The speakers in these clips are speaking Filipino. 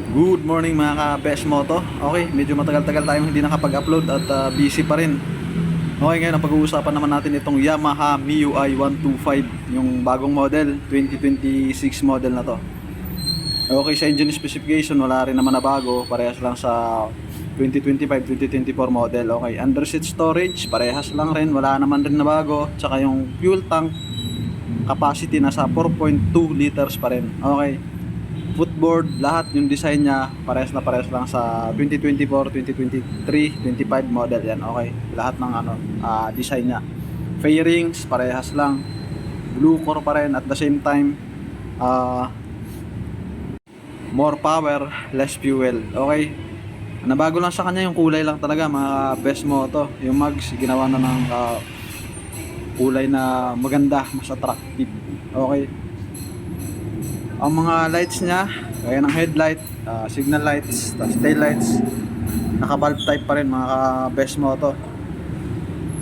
Good morning mga ka-Best Moto. Okay, medyo matagal-tagal tayong hindi nakapag-upload at busy pa rin. Okay, ngayon ang pag-uusapan naman natin itong Yamaha MIUI 125, yung bagong model, 2026 model na to. Okay, sa engine specification wala rin naman na bago, parehas lang sa 2025-2024 model. Okay, under seat storage parehas lang rin, wala naman rin na bago. Tsaka yung fuel tank capacity nasa 4.2 liters pa rin. Okay, footboard, lahat yung design niya parehas lang sa 2024, 2023, 25 model yan. Okay, lahat ng design niya. Fairings parehas lang. Blue core pa rin, at the same time more power, less fuel. Okay, nabago lang sa kanya yung kulay lang talaga mga Best Moto. Yung mags ginawa na ng kulay na maganda, mas attractive. Okay, ang mga lights niya gaya ng headlight, signal lights, tail lights, naka bulb type pa rin mga Best Moto.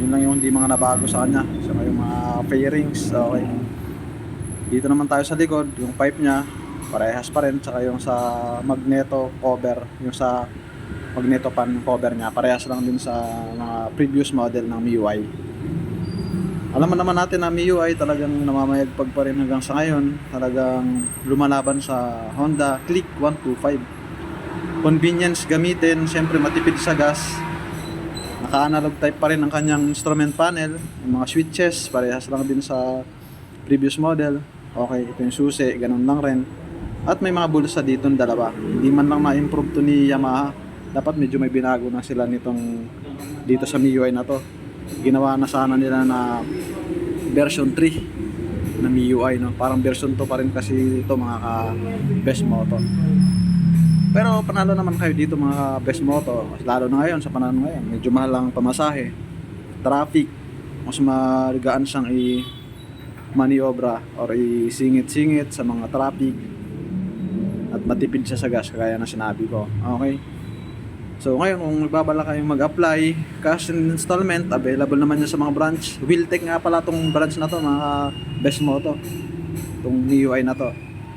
Yun lang yung hindi mga nabago sa kanya. So yung mga fairings. Okay, dito naman tayo sa likod, yung pipe niya parehas pa rin, saka yung sa magneto cover, yung sa magneto pan cover niya parehas lang din sa mga previous model ng MIUI. Alam naman natin na MIUI talagang namamayagpag pa rin hanggang sa ngayon, talagang lumalaban sa Honda Click 125. Convenience gamitin, siyempre matipid sa gas, naka-analog type pa rin ang kanyang instrument panel, yung mga switches parehas lang din sa previous model. Okay, ito yung susi, ganun lang rin. At may mga bulsa dito ng dalawa. Hindi man lang na-improve to ni Yamaha. Dapat medyo may binago na sila nitong dito sa MIUI na to. Ginawa na sana nila na version 3 na MIUI, no? Parang version 2 pa rin kasi ito mga ka-Best Moto. Pero panalo naman kayo dito mga Best Moto. Lalo na ngayon, sa panahon ngayon, medyo mahal ang pamasahe. Traffic, mas magaan siyang maniobra or isingit-singit sa mga traffic, at matipid siya sa gas kagaya na sinabi ko. Okay, so ngayon kung nagbabala kayong mag-apply cash installment, available naman yan sa mga branch. Wheeltech nga pala tong branch na to mga Best Moto, tong MIUI na to.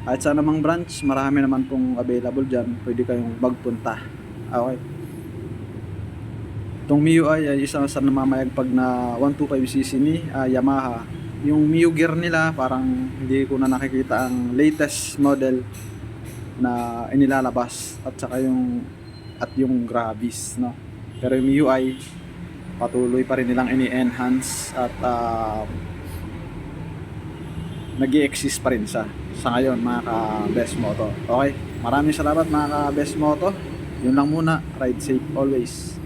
Kahit sa namang branch, marami naman pong available dyan, pwede kayong magpunta. Okay, itong MIUI ay isang sa namamayagpag na 125cc ni Yamaha. Yung MIU gear nila parang hindi ko na nakikita ang latest model na inilalabas, at saka yung Gravis, no. Pero yung MIUI patuloy pa rin nilang ini-enhance at nag-i-exist pa rin sa ngayon mga ka-Best Moto. Okay, maraming salamat mga ka-Best Moto. Yun lang muna, ride safe always.